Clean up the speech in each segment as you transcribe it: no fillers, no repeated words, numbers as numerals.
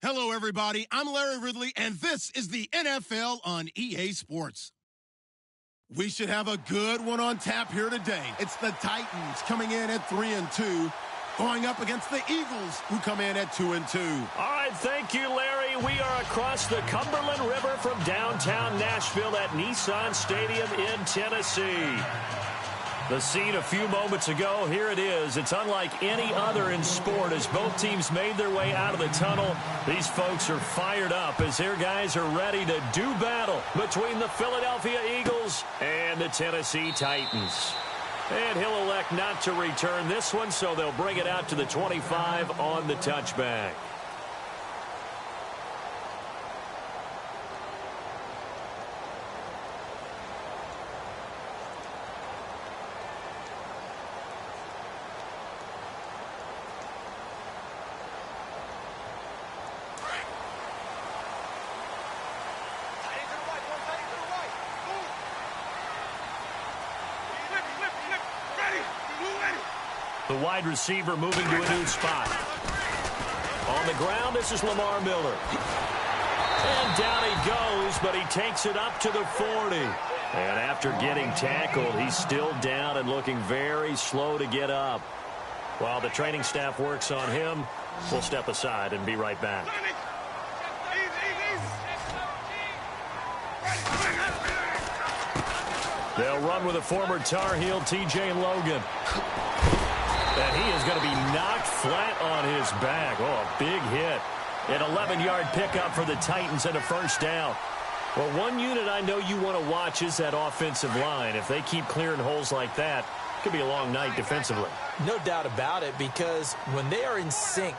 Hello, everybody. I'm Larry Ridley, and this is the NFL on EA Sports. We should have a good one on tap here today. It's the Titans coming in at 3-2, going up against the Eagles, who come in at 2-2. All right, thank you, Larry. We are across the Cumberland River from downtown Nashville at Nissan Stadium in Tennessee. The scene a few moments ago, here it is. It's unlike any other in sport as both teams made their way out of the tunnel. These folks are fired up as their guys are ready to do battle between the Philadelphia Eagles and the Tennessee Titans. And he'll elect not to return this one, so they'll bring it out to the 25 on the touchback. The wide receiver moving to a new spot. On the ground, this is Lamar Miller. And down he goes, but he takes it up to the 40. And after getting tackled, he's still down and looking very slow to get up. While the training staff works on him, we'll step aside and be right back. They'll run with a former Tar Heel, T.J. Logan. And he is going to be knocked flat on his back. Oh, a big hit. An 11-yard pickup for the Titans and a first down. Well, one unit I know you want to watch is that offensive line. If they keep clearing holes like that, it could be a long night defensively. No doubt about it, because when they are in sync,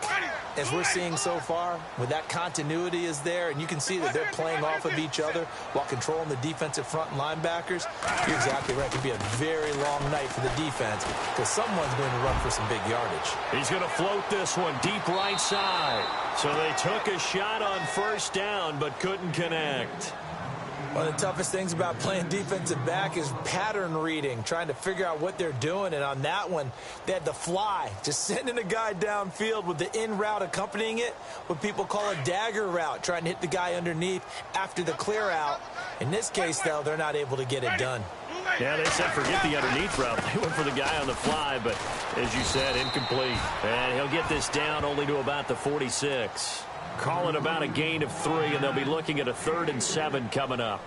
as we're seeing so far, when that continuity is there, and you can see that they're playing off of each other while controlling the defensive front linebackers, you're exactly right. It could be a very long night for the defense because someone's going to run for some big yardage. He's going to float this one deep right side. So they took a shot on first down but couldn't connect. One of the toughest things about playing defensive back is pattern reading, trying to figure out what they're doing. And on that one, they had the fly, just sending a guy downfield with the in route accompanying it, what people call a dagger route, trying to hit the guy underneath after the clear out. In this case, though, they're not able to get it done. Yeah, they said forget the underneath route. They went for the guy on the fly, but as you said, incomplete. And he'll get this down only to about the 46. Call it about a gain of 3, and they'll be looking at a 3rd and 7 coming up.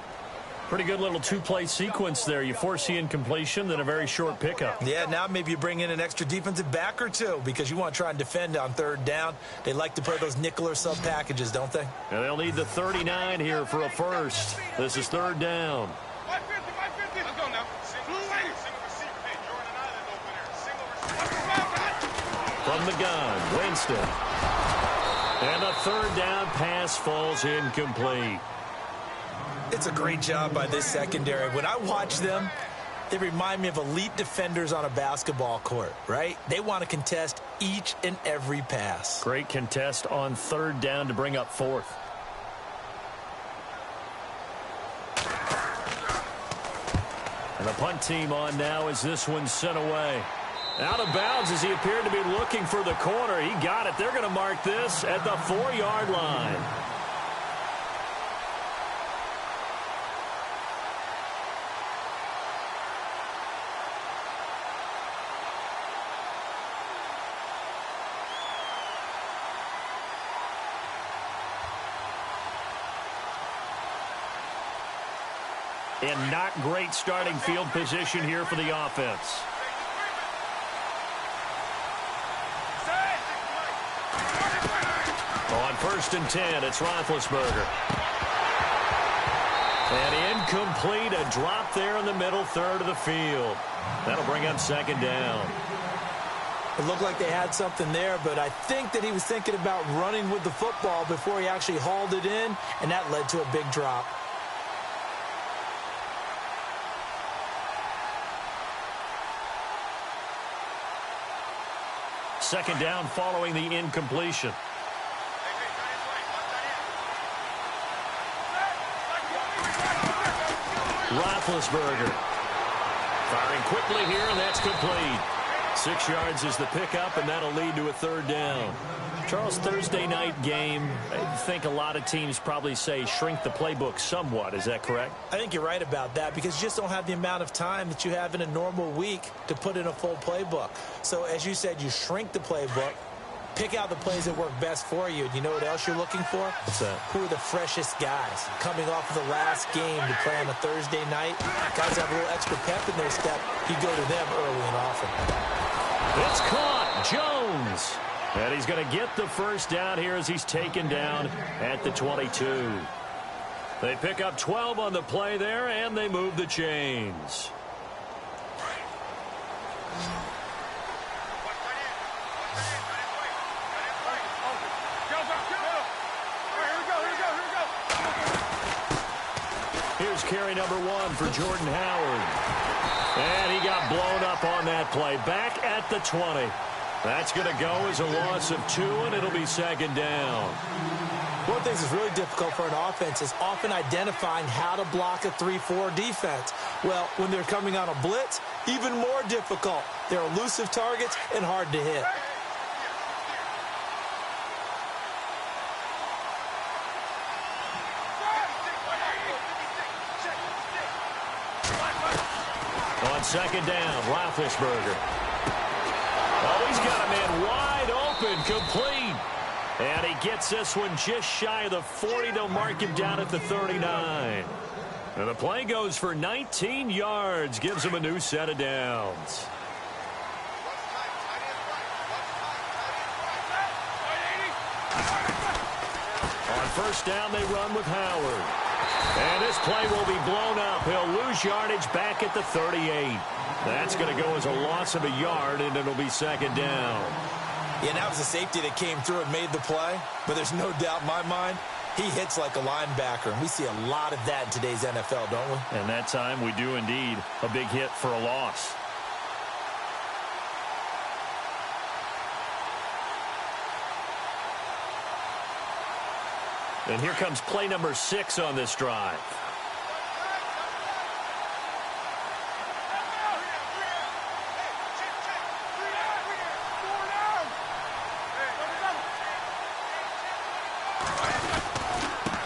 Pretty good little two-play sequence there. You force the incompletion, then a very short pickup. Yeah, now maybe you bring in an extra defensive back or two because you want to try and defend on 3rd down. They like to play those nickel or sub packages, don't they? And they'll need the 39 here for a first. This is 3rd down. Let's go now. From the gun, Winston. And a 3rd down pass falls incomplete. It's a great job by this secondary. When I watch them, they remind me of elite defenders on a basketball court, right? They want to contest each and every pass. Great contest on 3rd down to bring up 4th. And the punt team on now as this one's sent away. Out of bounds as he appeared to be looking for the corner. He got it. They're going to mark this at the 4-yard line. And not great starting field position here for the offense. On 1st and 10, it's Roethlisberger. And incomplete, a drop there in the middle 3rd of the field. That'll bring up 2nd down. It looked like they had something there, but I think that he was thinking about running with the football before he actually hauled it in, and that led to a big drop. Second down following the incompletion. Roethlisberger firing quickly here, and that's complete. 6 yards is the pickup, and that'll lead to a third down. Charles, Thursday night game, I think a lot of teams probably say shrink the playbook somewhat. Is that correct? I think you're right about that because you just don't have the amount of time that you have in a normal week to put in a full playbook. So, as you said, you shrink the playbook, pick out the plays that work best for you. And you know what else you're looking for? What's that? Who are the freshest guys coming off of the last game to play on a Thursday night? Guys have a little extra pep in their step. You go to them early and often. It's caught. Jones. And he's going to get the first down here as he's taken down at the 22. They pick up 12 on the play there, and they move the chains. Here's carry number 1 for Jordan Howard. And he got blown up on that play. Back at the 20. That's going to go as a loss of 2, and it'll be second down. One of the things that's really difficult for an offense is often identifying how to block a 3-4 defense. Well, when they're coming on a blitz, even more difficult. They're elusive targets and hard to hit. On second down, Roethlisberger. Oh, he's got a man wide open, complete. And he gets this one just shy of the 40. They'll mark him down at the 39. And the play goes for 19 yards, gives him a new set of downs. On first down, they run with Howard. And this play will be blown up. He'll lose yardage back at the 38. That's going to go as a loss of a yard, and it'll be second down. Yeah, that was a safety that came through and made the play. But there's no doubt in my mind, he hits like a linebacker. And we see a lot of that in today's NFL, don't we? And that time we do indeed. A big hit for a loss. And here comes play number 6 on this drive.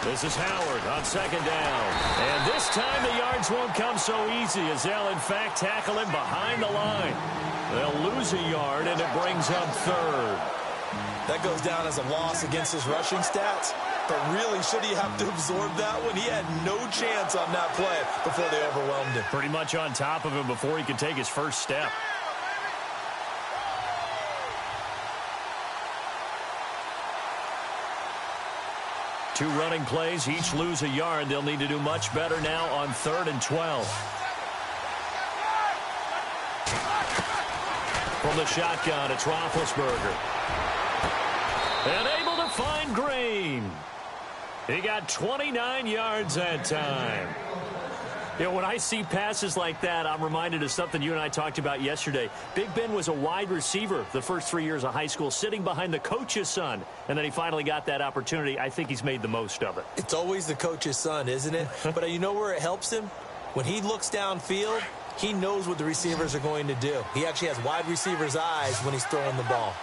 This is Howard on second down. And this time the yards won't come so easy as they'll, in fact, tackle him behind the line. They'll lose a yard, and it brings up third. That goes down as a loss against his rushing stats. But really, should he have to absorb that one? He had no chance on that play before they overwhelmed him. Pretty much on top of him before he could take his first step. Two running plays, each lose a yard. They'll need to do much better now on 3rd and 12. From the shotgun, it's Roethlisberger. And able to find Green. He got 29 yards that time. You know, when I see passes like that, I'm reminded of something you and I talked about yesterday. Big Ben was a wide receiver the first 3 years of high school, sitting behind the coach's son. And then he finally got that opportunity. I think he's made the most of it. It's always the coach's son, isn't it? But you know where it helps him? When he looks downfield, he knows what the receivers are going to do. He actually has wide receivers' eyes when he's throwing the ball.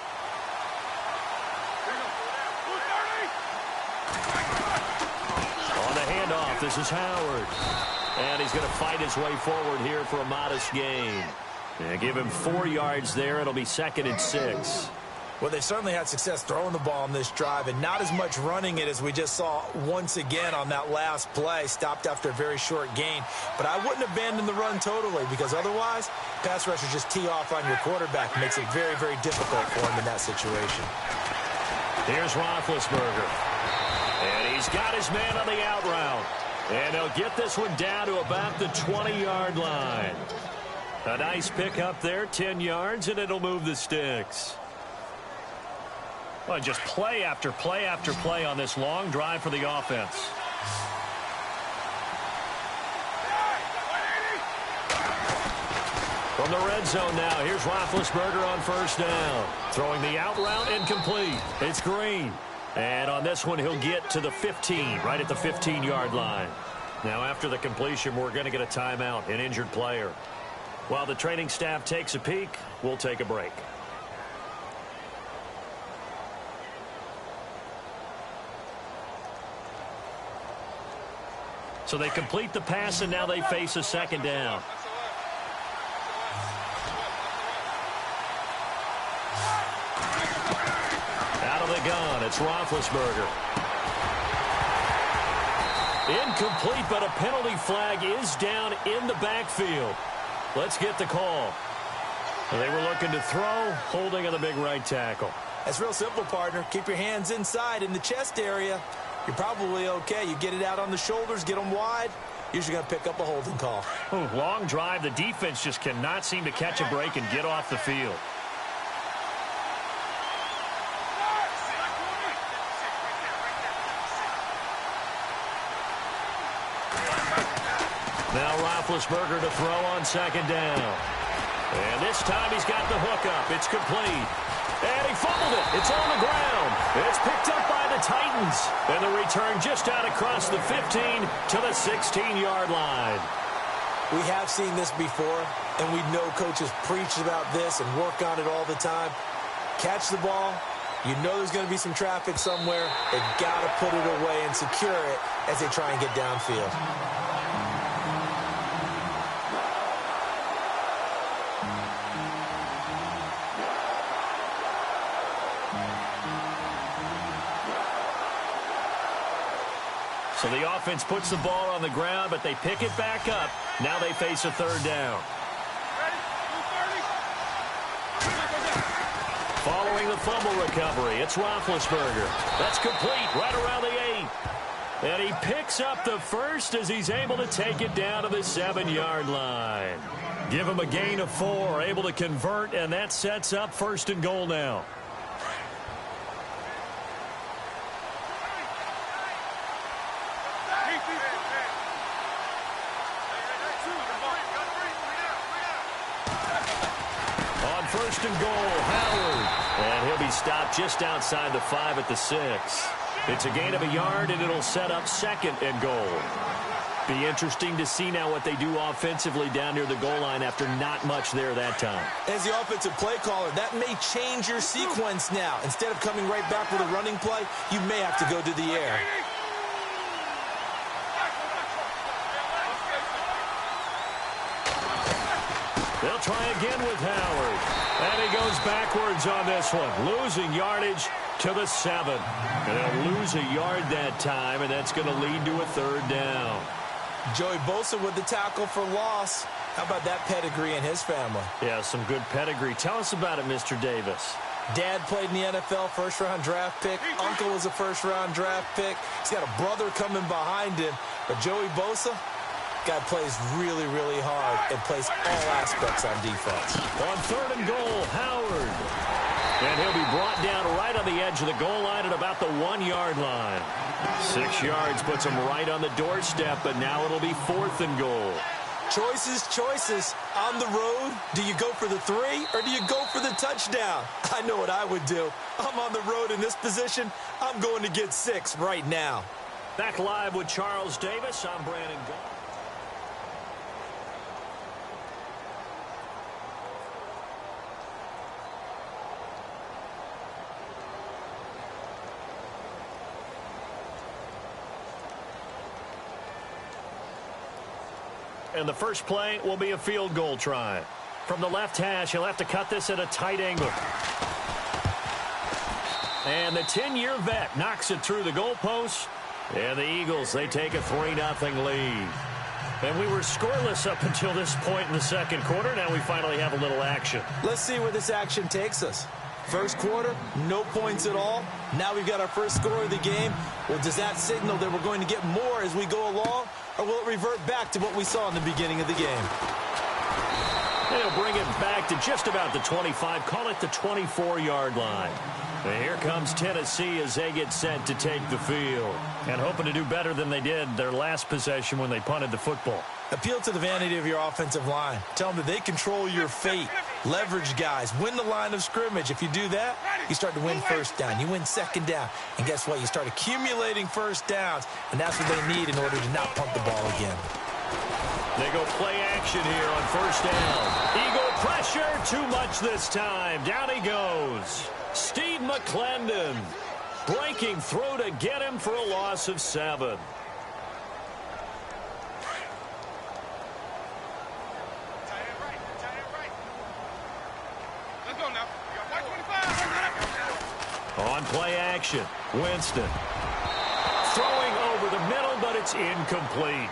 This is Howard. And he's going to fight his way forward here for a modest gain. Yeah, give him 4 yards there. It'll be 2nd and 6. Well, they certainly had success throwing the ball on this drive and not as much running it as we just saw once again on that last play. Stopped after a very short gain. But I wouldn't abandon the run totally because otherwise, pass rushers just tee off on your quarterback. Makes it very, very difficult for him in that situation. Here's Roethlisberger. And he's got his man on the out route. And they'll get this one down to about the 20-yard line. A nice pickup there, 10 yards, and it'll move the sticks. Well, just play after play after play on this long drive for the offense. From the red zone now, here's Roethlisberger on first down. Throwing the out route incomplete. It's Green. And on this one, he'll get to the 15, right at the 15-yard line. Now, after the completion, we're going to get a timeout, an injured player. While the training staff takes a peek, we'll take a break. So they complete the pass, and now they face a second down. Out of the gun, it's Roethlisberger. Incomplete, but a penalty flag is down in the backfield. Let's get the call. They were looking to throw, holding on the big right tackle. That's real simple, partner. Keep your hands inside in the chest area. You're probably okay. You get it out on the shoulders, get them wide. Usually going to pick up a holding call. Long drive. The defense just cannot seem to catch a break and get off the field. Now Roethlisberger to throw on second down. And this time he's got the hook up. It's complete. And he fumbled it. It's on the ground. It's picked up by the Titans. And the return just out across the 15 to the 16-yard line. We have seen this before, and we know coaches preach about this and work on it all the time. Catch the ball. You know there's going to be some traffic somewhere. They've got to put it away and secure it as they try and get downfield. So the offense puts the ball on the ground, but they pick it back up. Now they face a third down. Following the fumble recovery, it's Roethlisberger. That's complete right around the 8. And he picks up the first as he's able to take it down to the 7-yard line. Give him a gain of 4, able to convert, and that sets up 1st and goal now. On 1st and goal, Howard. And he'll be stopped just outside the 5 at the 6. It's a gain of a yard, and it'll set up 2nd and goal. Be interesting to see now what they do offensively down near the goal line after not much there that time. As the offensive play caller, that may change your sequence now. Instead of coming right back with a running play, you may have to go to the air. They'll try again with Howard. And he goes backwards on this one, losing yardage to the 7. And they'll lose a yard that time, and that's going to lead to a 3rd down. Joey Bosa with the tackle for loss. How about that pedigree in his family? Yeah, some good pedigree. Tell us about it, Mr. Davis. Dad played in the NFL, first-round draft pick. Uncle was a first-round draft pick. He's got a brother coming behind him. But Joey Bosa, guy plays really, really hard and plays all aspects on defense. On 3rd and goal, Howard. And he'll be brought down right on the edge of the goal line at about the 1-yard line. 6 yards puts him right on the doorstep, but now it'll be 4th and goal. Choices, choices. On the road, do you go for the 3 or do you go for the touchdown? I know what I would do. I'm on the road in this position. I'm going to get 6 right now. Back live with Charles Davis. I'm Brandon Gold. And the first play will be a field goal try. From the left hash, he'll have to cut this at a tight angle. And the 10-year vet knocks it through the goalpost. And the Eagles, they take a 3-0 lead. And we were scoreless up until this point in the second quarter. Now we finally have a little action. Let's see where this action takes us. First quarter, no points at all. Now we've got our first score of the game. Well, does that signal that we're going to get more as we go along? Or will it revert back to what we saw in the beginning of the game? They'll bring it back to just about the 25. Call it the 24-yard line. And here comes Tennessee as they get set to take the field. And hoping to do better than they did their last possession when they punted the football. Appeal to the vanity of your offensive line. Tell them that they control your fate. Leverage guys. Win the line of scrimmage. If you do that, you start to win first down. You win second down. And guess what? You start accumulating first downs. And that's what they need in order to not punt the ball again. They go play action here on first down. Eagle pressure, too much this time. Down he goes. Steve McClendon breaking through to get him for a loss of 7. Let's go now. On play action, Winston throwing over the middle, but it's incomplete.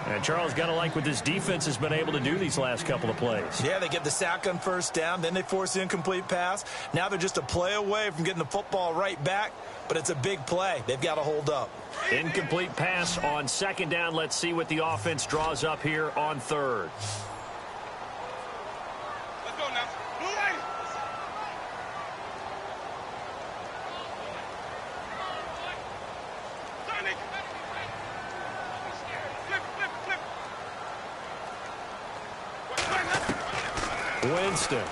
And Charles, got to like what this defense has been able to do these last couple of plays. Yeah, they get the sack on first down, then they force the incomplete pass. Now they're just a play away from getting the football right back, but it's a big play. They've got to hold up. Incomplete pass on second down. Let's see what the offense draws up here on third. Let's go now. Blue lady. Sonic. Winston.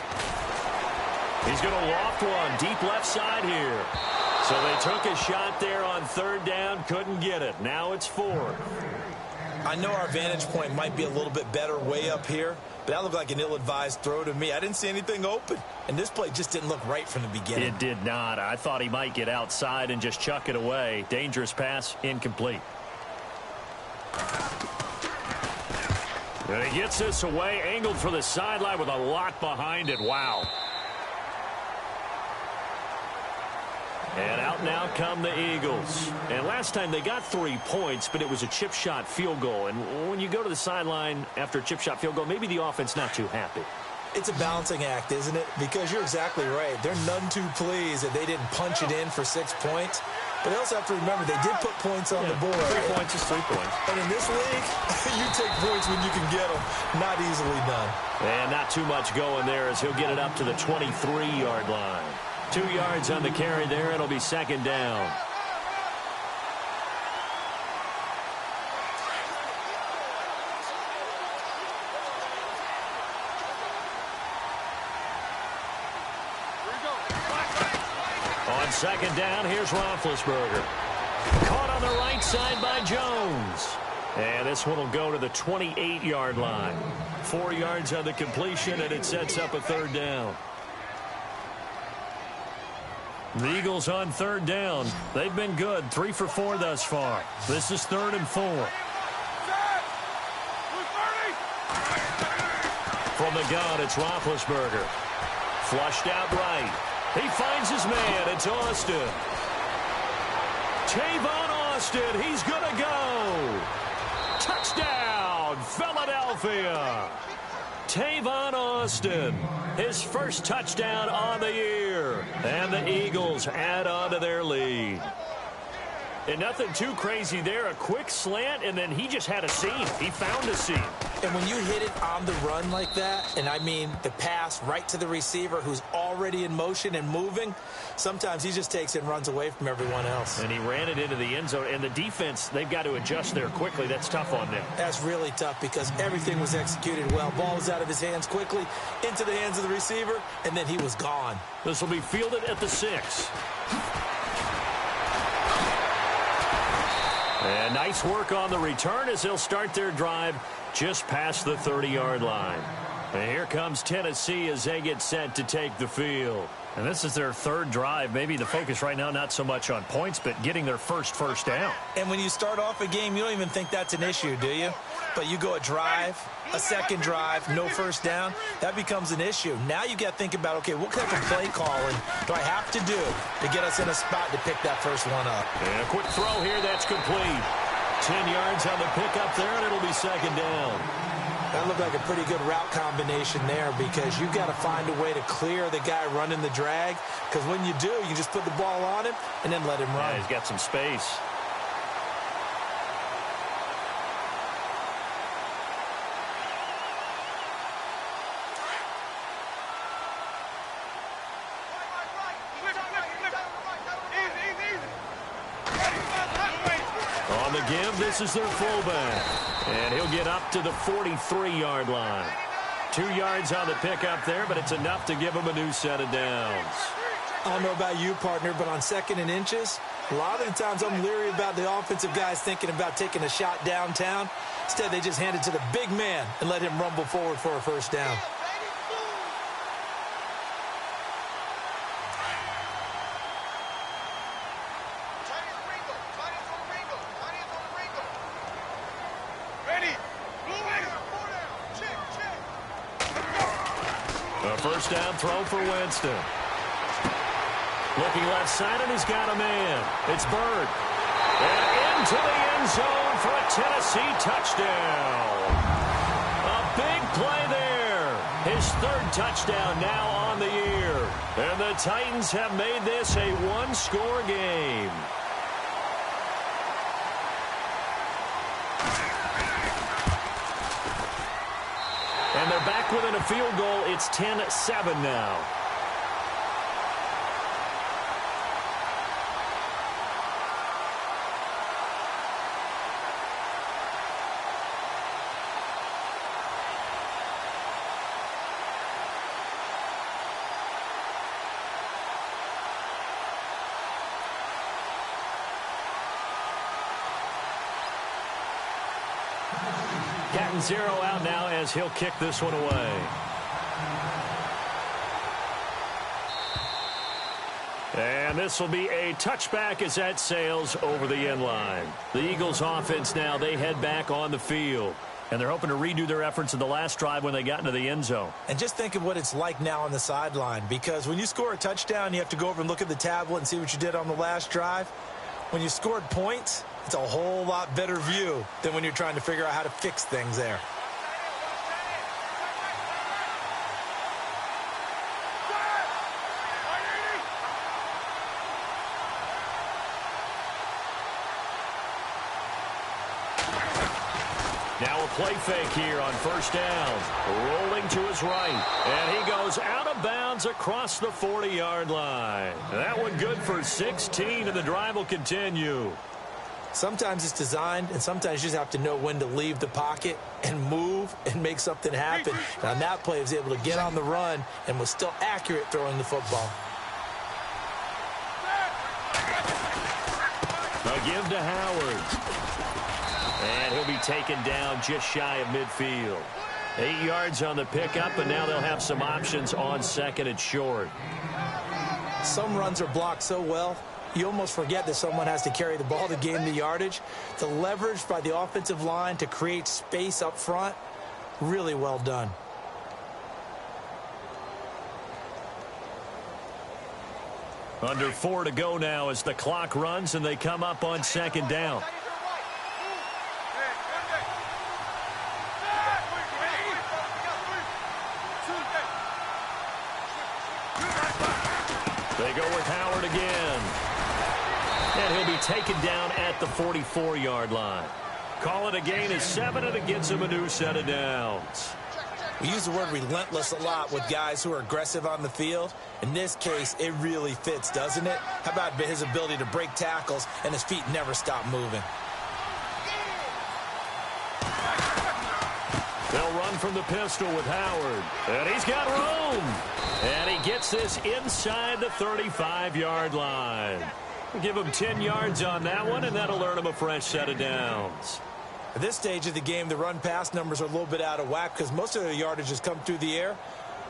He's going to loft one deep left side here. So they took a shot there on third down, couldn't get it. Now it's 4. I know our vantage point might be a little bit better way up here, but that looked like an ill-advised throw to me. I didn't see anything open, and this play just didn't look right from the beginning. It did not. I thought he might get outside and just chuck it away. Dangerous pass, incomplete. And he gets this away, angled for the sideline with a lot behind it. Wow. And out now come the Eagles. And last time they got 3 points, but it was a chip shot field goal. And when you go to the sideline after a chip shot field goal, maybe the offense not too happy. It's a balancing act, isn't it? Because you're exactly right. They're none too pleased that they didn't punch it in for 6 points. But they also have to remember they did put points on the board. 3 points is 3 points. And in this league, you take points when you can get them. Not easily done. And not too much going there as he'll get it up to the 23-yard line. 2 yards on the carry there. It'll be second down. On second down, here's Roethlisberger. Caught on the right side by Jones. And this one will go to the 28-yard line. 4 yards on the completion, and it sets up a third down. The Eagles on third down. They've been good. 3 for 4 thus far. This is 3rd and 4. From the gun, it's Roethlisberger. Flushed out right. He finds his man. It's Austin. Tavon Austin. He's going to go. Touchdown, Philadelphia. Tavon Austin, his first touchdown on the year. And the Eagles add on to their lead. And nothing too crazy there. A quick slant, and then he just had a seam. He found a seam. And when you hit it on the run like that, and I mean the pass right to the receiver who's already in motion and moving, sometimes he just takes it and runs away from everyone else. And he ran it into the end zone. And the defense, they've got to adjust there quickly. That's tough on them. That's really tough because everything was executed well. Ball was out of his hands quickly, into the hands of the receiver, and then he was gone. This will be fielded at the 6. And nice work on the return as they'll start their drive just past the 30-yard line. And here comes Tennessee as they get set to take the field. And this is their 3rd drive. Maybe the focus right now not so much on points, but getting their first down. And when you start off a game, you don't even think that's an issue, do you? But you go a drive, a second drive, no first down, that becomes an issue. Now you got to think about, okay, what type of play calling do I have to do to get us in a spot to pick that first one up? And a quick throw here, that's complete. 10 yards on the pickup there, and it'll be second down. That looked like a pretty good route combination there because you've got to find a way to clear the guy running the drag, because when you do, you just put the ball on him and then let him run. Yeah, he's got some space. On the give, this is their fullback. And he'll get up to the 43-yard line. 2 yards on the pickup there, but it's enough to give him a new set of downs. I don't know about you, partner, but on 2nd and inches, A lot of the times I'm leery about the offensive guys thinking about taking a shot downtown. Instead, they just hand it to the big man and let him rumble forward for a first down. A first down throw for Winston. Looking left side, and he's got a man. It's Bird. And into the end zone for a Tennessee touchdown. A big play there. His third touchdown now on the year. And the Titans have made this a one-score game. And they're back within a field goal. It's 10-7 now. Cat and zero out now as he'll kick this one away. And this will be a touchback as that sails over the end line. The Eagles offense now, they head back on the field. And they're hoping to redo their efforts in the last drive when they got into the end zone. And just think of what it's like now on the sideline. Because when you score a touchdown, you have to go over and look at the tablet and see what you did on the last drive. When you scored points, it's a whole lot better view than when you're trying to figure out how to fix things there. Now a play fake here on first down. Rolling to his right. And he goes out of bounds across the 40-yard line. That one good for 16, and the drive will continue. Sometimes it's designed, and sometimes you just have to know when to leave the pocket and move and make something happen. And on that play, he was able to get on the run and was still accurate throwing the football. A give to Howard. And he'll be taken down just shy of midfield. 8 yards on the pickup, and now they'll have some options on second and short. Some runs are blocked so well, you almost forget that someone has to carry the ball to gain the yardage. The leverage by the offensive line to create space up front, really well done. Under 4 to go now as the clock runs, and they come up on second down. They go with Howard again. And he'll be taken down at the 44-yard line. Call it a gain of 7, and it gets him a new set of downs. We use the word relentless a lot with guys who are aggressive on the field. In this case, it really fits, doesn't it? How about his ability to break tackles and his feet never stop moving? They'll run from the pistol with Howard. And he's got room. And he gets this inside the 35-yard line. Give him 10 yards on that one, and that'll earn him a fresh set of downs. At this stage of the game, the run-pass numbers are a little bit out of whack because most of their yardage has come through the air.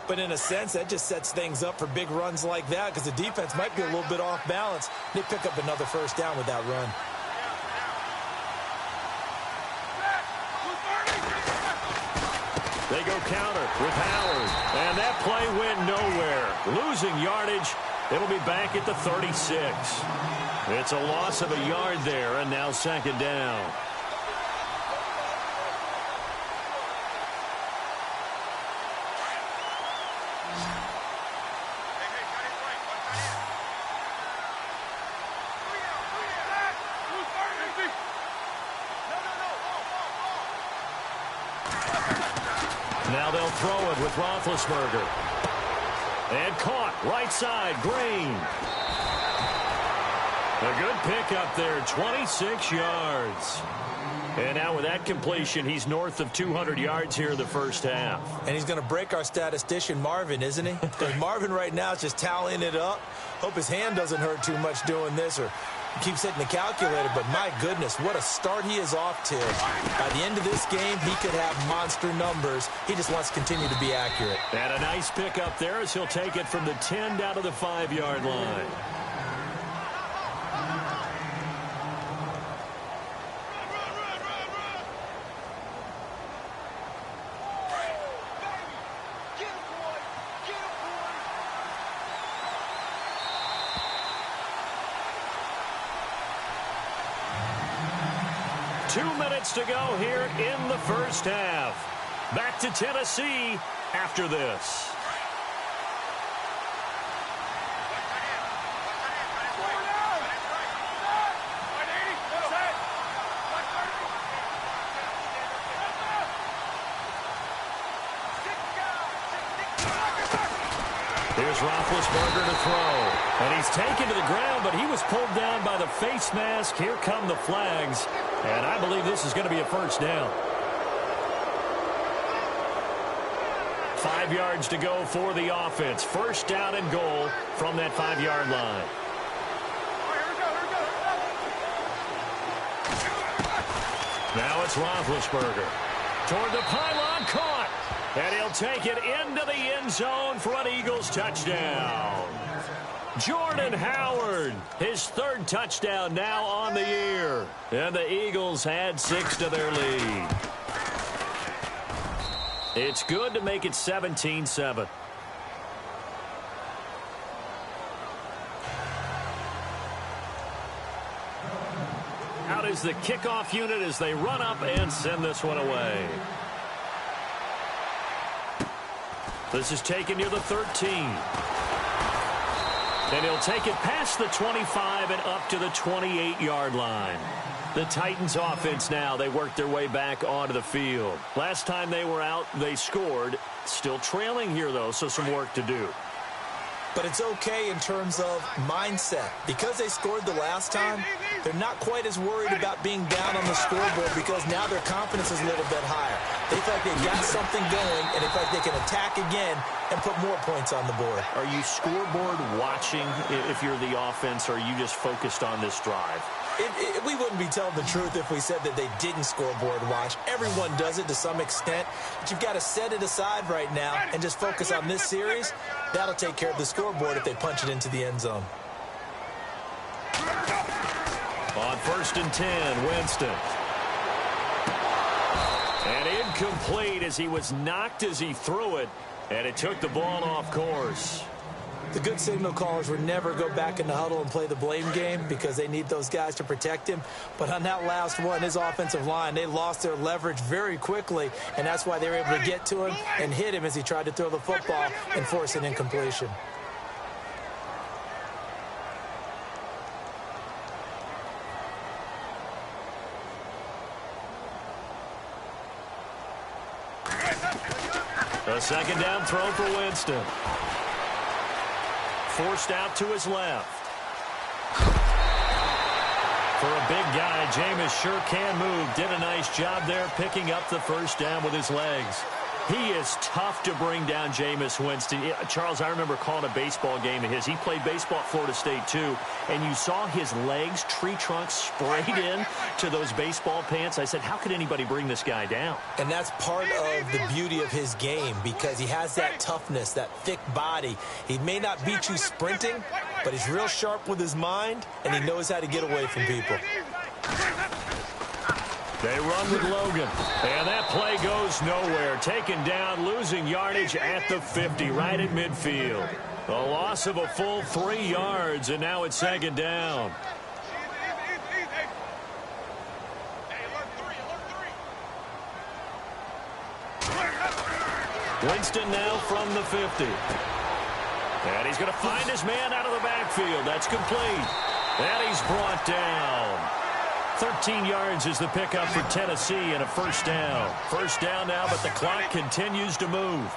But in a sense, that just sets things up for big runs like that because the defense might be a little bit off balance. They pick up another first down with that run. They go counter with Howard. And that play went nowhere. Losing yardage. It'll be back at the 36. It's a loss of a yard there, and now second down. Now they'll throw it with Roethlisberger. And caught right side, Green. A good pickup there, 26 yards. And now with that completion, he's north of 200 yards here in the first half. And he's going to break our statistician, Marvin, isn't he? Because Marvin right now is just tallying it up. Hope his hand doesn't hurt too much doing this, or keeps hitting the calculator, but my goodness, what a start he is off to. By the end of this game, he could have monster numbers. He just wants to continue to be accurate. And a nice pickup there as he'll take it from the 10 down to the 5-yard line. To go here in the first half. Back to Tennessee after this. Here's Roethlisberger to throw. And he's taken to the ground, but he was pulled down by the face mask. Here come the flags. And I believe this is going to be a first down. 5 yards to go for the offense. First down and goal from that 5-yard line. Now it's Roethlisberger. Toward the pylon, caught. And he'll take it into the end zone for an Eagles touchdown. Jordan Howard, his 3rd touchdown now on the year. And the Eagles add 6 to their lead. It's good to make it 17-7. Out is the kickoff unit as they run up and send this one away. This is taken near the 13. And he'll take it past the 25 and up to the 28-yard line. The Titans offense now, they work their way back onto the field. Last time they were out, they scored. Still trailing here, though, so some work to do. But it's okay in terms of mindset. Because they scored the last time, they're not quite as worried about being down on the scoreboard because now their confidence is a little bit higher. They feel like they've got something going, and they feel like they can attack again and put more points on the board. Are you scoreboard watching if you're the offense, or are you just focused on this drive? We wouldn't be telling the truth if we said that they didn't scoreboard watch. Everyone does it to some extent, but you've got to set it aside right now and just focus on this series. That'll take care of the scoreboard if they punch it into the end zone. On 1st and 10, Winston. And incomplete as he was knocked as he threw it, and it took the ball off course. The good signal callers would never go back in the huddle and play the blame game because they need those guys to protect him. But on that last one, his offensive line, they lost their leverage very quickly, and that's why they were able to get to him and hit him as he tried to throw the football and force an incompletion. A 2nd down throw for Winston. Forced out to his left. For a big guy, Jameis sure can move. Did a nice job there picking up the first down with his legs. He is tough to bring down, Jameis Winston. Charles, I remember calling a baseball game of his. He played baseball at Florida State, too. And you saw his legs, tree trunks sprayed in to those baseball pants. I said, how could anybody bring this guy down? And that's part of the beauty of his game because he has that toughness, that thick body. He may not beat you sprinting, but he's real sharp with his mind, and he knows how to get away from people. They run with Logan, and that play goes nowhere. Taken down, losing yardage at the 50, right at midfield. A loss of a full 3 yards, and now it's 2nd down. Winston now from the 50. And he's going to find his man out of the backfield. That's complete. And he's brought down. 13 yards is the pickup for Tennessee and a first down. First down now, but the clock continues to move.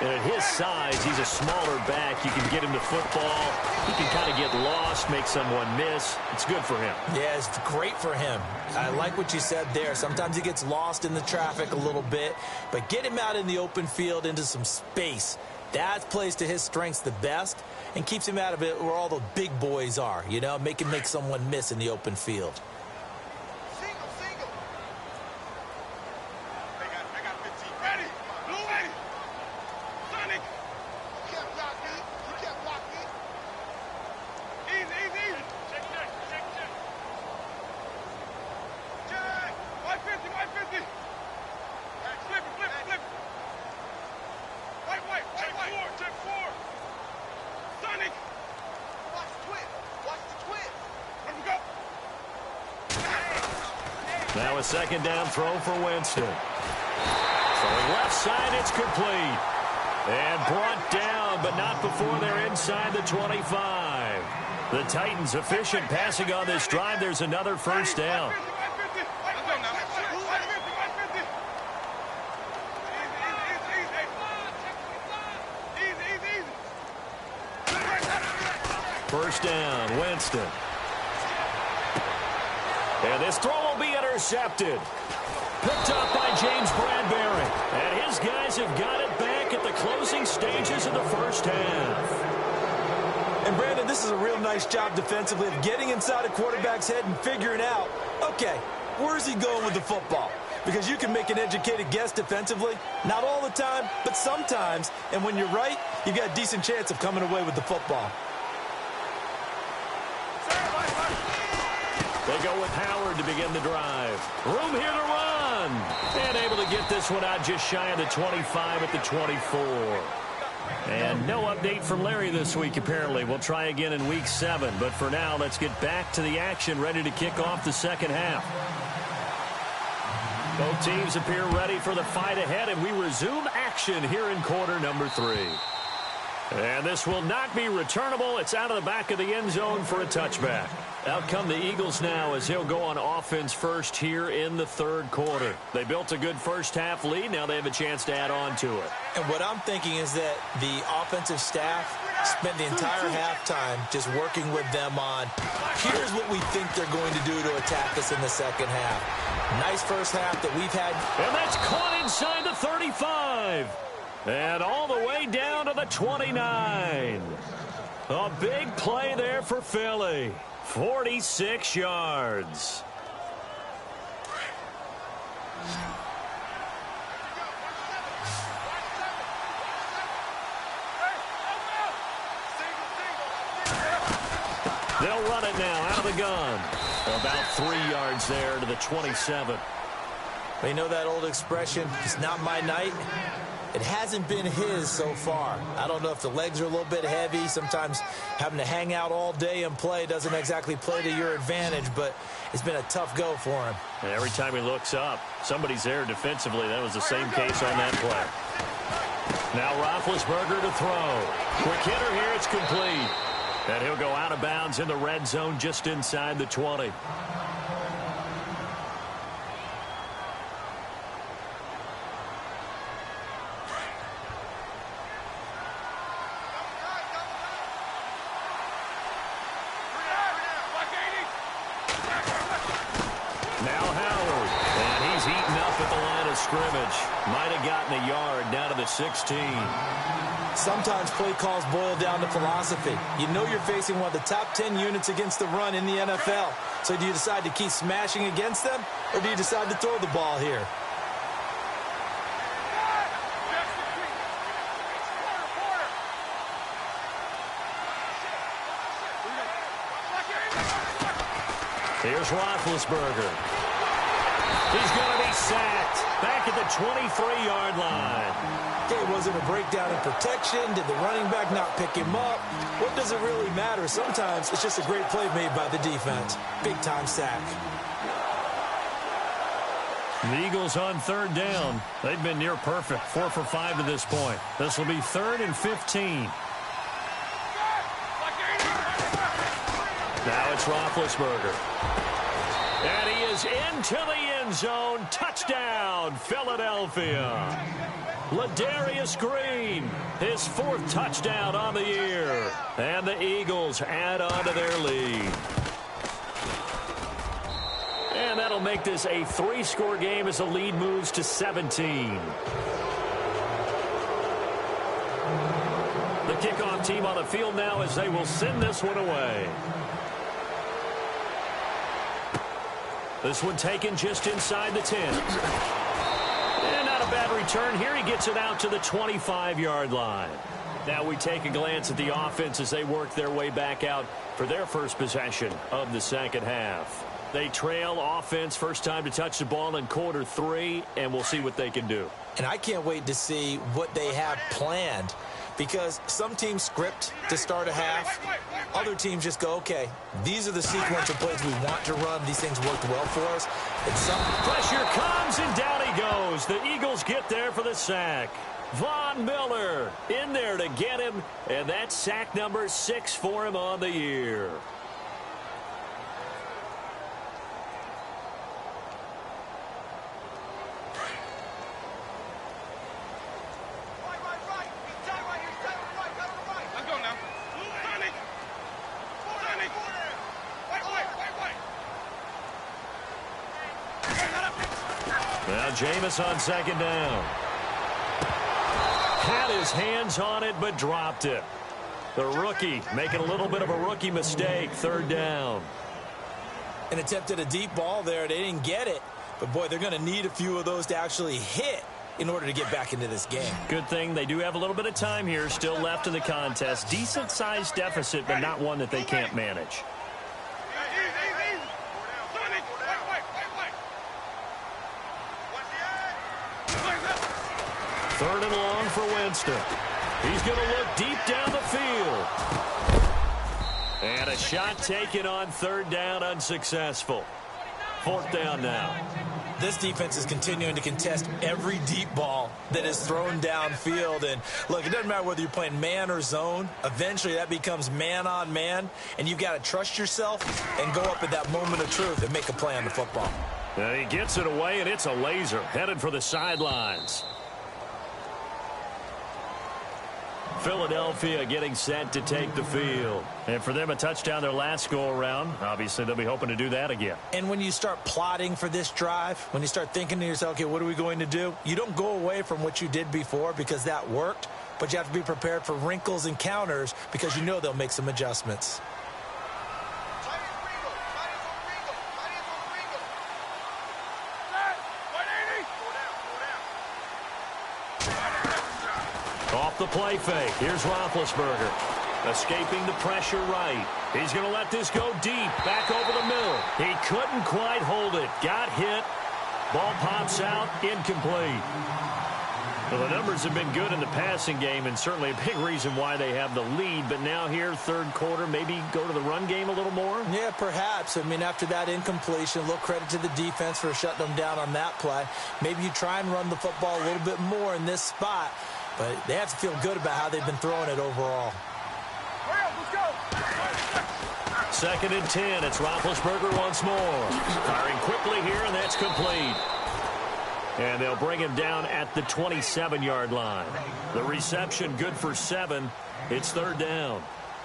And at his size, he's a smaller back. You can get him to football. He can kind of get lost, make someone miss. It's good for him. Yeah, it's great for him. I like what you said there. Sometimes he gets lost in the traffic a little bit, but get him out in the open field into some space. That plays to his strengths the best and keeps him out of it where all the big boys are, you know, make someone miss in the open field. Single. They got 15. Ready. Blue ready. Sonic. You can't block me. Easy. Check. Jack. 150. Flip it. White. Check four. Sonic. Watch the twist. Let him go. Now a second down throw for Winston. Throwing left side, it's complete. And brought down, but not before they're inside the 25. The Titans efficient passing on this drive. There's another first down. First down, Winston. And this throw will be intercepted. Picked up by James Bradbury. And his guys have got it back at the closing stages of the first half. And Brandon, this is a real nice job defensively of getting inside a quarterback's head and figuring out, okay, where's he going with the football? Because you can make an educated guess defensively. Not all the time, but sometimes. And when you're right, you've got a decent chance of coming away with the football. They go with Howard to begin the drive. Room here to run. And able to get this one out just shy of the 25 at the 24. And no update from Larry this week, apparently. We'll try again in Week 7. But for now, let's get back to the action, ready to kick off the second half. Both teams appear ready for the fight ahead, and we resume action here in quarter number 3. And this will not be returnable. It's out of the back of the end zone for a touchback. Out come the Eagles now as they'll go on offense first here in the third quarter. They built a good first half lead. Now they have a chance to add on to it. And what I'm thinking is that the offensive staff spent the entire halftime just working with them on, here's what we think they're going to do to attack us in the second half. Nice first half that we've had. And that's caught inside the 35. And all the way down to the 29. A big play there for Philly. 46 yards. They'll run it now out of the gun. About 3 yards there to the 27. You know that old expression, it's not my night? It hasn't been his so far. I don't know if the legs are a little bit heavy. Sometimes having to hang out all day and play doesn't exactly play to your advantage, but it's been a tough go for him. And every time he looks up, somebody's there defensively. That was the same case on that play. Now Roethlisberger to throw. Quick hitter here, it's complete. And he'll go out of bounds in the red zone just inside the 20. Scrimmage. Might have gotten a yard down to the 16. Sometimes play calls boil down to philosophy. You know you're facing one of the top 10 units against the run in the NFL. So do you decide to keep smashing against them, or do you decide to throw the ball here? Here's Roethlisberger. He's going to be sacked back at the 23-yard line. Okay, was it a breakdown in protection? Did the running back not pick him up? What does it really matter? Sometimes it's just a great play made by the defense. Big-time sack. The Eagles on third down. They've been near perfect, 4 for 5 to this point. This will be 3rd and 15. Now it's Roethlisberger. And he is into the end zone. Touchdown, Philadelphia. Ladarius Green, his 4th touchdown on the year. And the Eagles add on to their lead. And that'll make this a 3-score game as the lead moves to 17. kickoff team on the field now as they will send this one away. This one taken just inside the 10. And not a bad return here. He gets it out to the 25-yard line. Now we take a glance at the offense as they work their way back out for their first possession of the second half. They trail offense, first time to touch the ball in quarter 3, and we'll see what they can do. And I can't wait to see what they have planned, because some teams script to start a half. Other teams just go, okay, these are the sequence of plays we want to run. These things worked well for us. And some pressure comes, and down he goes. The Eagles get there for the sack. Von Miller in there to get him, and that's sack number 6 for him on the year. Now Jameis on second down. Had his hands on it, but dropped it. The rookie making a little bit of a rookie mistake, third down. An attempt at a deep ball there. They didn't get it. But, boy, they're going to need a few of those to actually hit in order to get back into this game. Good thing they do have a little bit of time here still left in the contest. Decent-sized deficit, but not one that they can't manage. Third and long for Winston. He's going to look deep down the field. And a shot taken on third down, unsuccessful. Fourth down now. This defense is continuing to contest every deep ball that is thrown downfield. And, look, it doesn't matter whether you're playing man or zone. Eventually that becomes man on man. And you've got to trust yourself and go up at that moment of truth and make a play on the football. He gets it away, and it's a laser headed for the sidelines. Philadelphia getting set to take the field. And for them, a touchdown their last go-around. Obviously, they'll be hoping to do that again. And when you start plotting for this drive, when you start thinking to yourself, okay, what are we going to do? You don't go away from what you did before because that worked, but you have to be prepared for wrinkles and counters because you know they'll make some adjustments. Off the play fake. Here's Roethlisberger. Escaping the pressure right. He's going to let this go deep. Back over the middle. He couldn't quite hold it. Got hit. Ball pops out. Incomplete. Well, the numbers have been good in the passing game, and certainly a big reason why they have the lead. But now here, third quarter, maybe go to the run game a little more? Yeah, perhaps. I mean, after that incompletion, a little credit to the defense for shutting them down on that play. Maybe you try and run the football a little bit more in this spot. But they have to feel good about how they've been throwing it overall. Second and 10. It's Roethlisberger once more. Firing quickly here, and that's complete. And they'll bring him down at the 27-yard line. The reception good for 7. It's third down.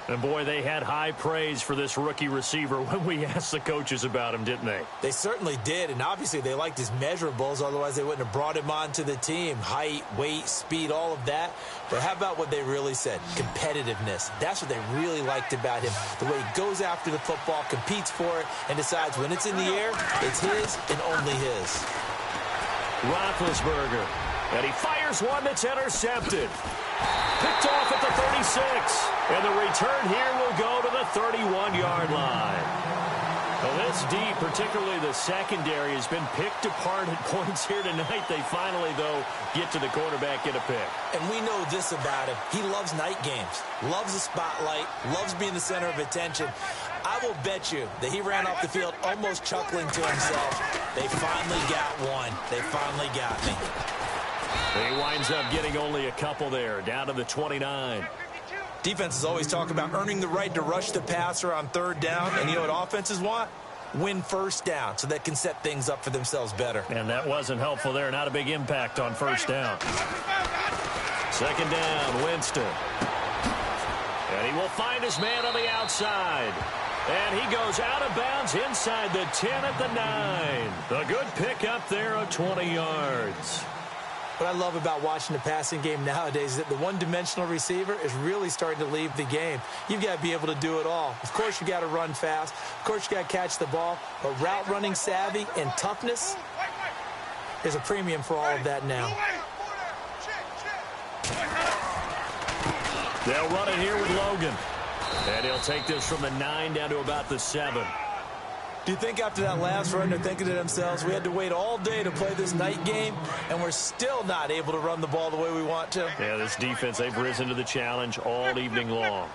And, boy, they had high praise for this rookie receiver when we asked the coaches about him, didn't they? They certainly did, and obviously they liked his measurables. Otherwise, they wouldn't have brought him onto the team. Height, weight, speed, all of that. But how about what they really said? Competitiveness. That's what they really liked about him. The way he goes after the football, competes for it, and decides when it's in the air, it's his and only his. Roethlisberger. And he fires one that's intercepted. Picked off at the 36. And the return here will go to the 31-yard line. Well, this D, particularly the secondary, has been picked apart at points here tonight. They finally, though, get to the quarterback, get a pick. And we know this about him. He loves night games, loves the spotlight, loves being the center of attention. I will bet you that he ran off the field almost chuckling to himself. They finally got one. They finally got me. He winds up getting only a couple there, down to the 29. Defenses always talk about earning the right to rush the passer on third down. And you know what offenses want? Win first down so they can set things up for themselves better. And that wasn't helpful there. Not a big impact on first down. Second down, Winston. And he will find his man on the outside. And he goes out of bounds inside the 10 at the 9. A good pick up there of 20 yards. What I love about watching the passing game nowadays is that the one-dimensional receiver is really starting to leave the game. You've got to be able to do it all. Of course, you got to run fast. Of course, you got to catch the ball. But route running savvy and toughness is a premium for all of that now. They'll run it here with Logan. And he'll take this from the 9 down to about the 7. Do you think after that last run they're thinking to themselves, we had to wait all day to play this night game, and we're still not able to run the ball the way we want to? Yeah, this defense, they've risen to the challenge all evening long.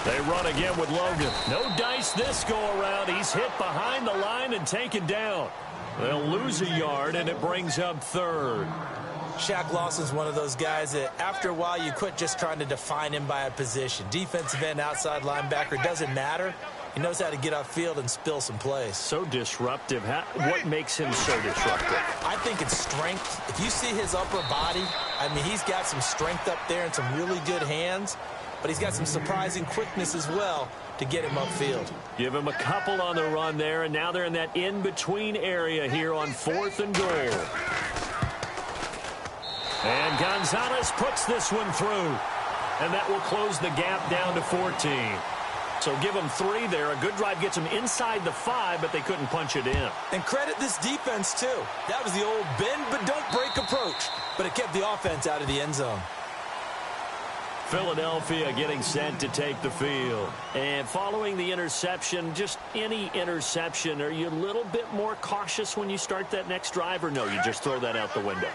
They run again with Logan. No dice this go-around. He's hit behind the line and taken down. They'll lose a yard, and it brings up 3rd. Shaq Lawson's one of those guys that after a while you quit just trying to define him by a position. Defensive end, outside linebacker, doesn't matter. He knows how to get upfield and spill some plays. So disruptive. What makes him so disruptive? I think it's strength. If you see his upper body, I mean, he's got some strength up there and some really good hands. But he's got some surprising quickness as well to get him upfield. Give him a couple on the run there, and now they're in that in-between area here on 4th and goal. And Gonzalez puts this one through. And that will close the gap down to 14. So give them 3 there. A good drive gets them inside the 5, but they couldn't punch it in. And credit this defense, too. That was the old bend but don't break approach. But it kept the offense out of the end zone. Philadelphia getting set to take the field. And following the interception, just any interception, are you a little bit more cautious when you start that next drive, or no, you just throw that out the window?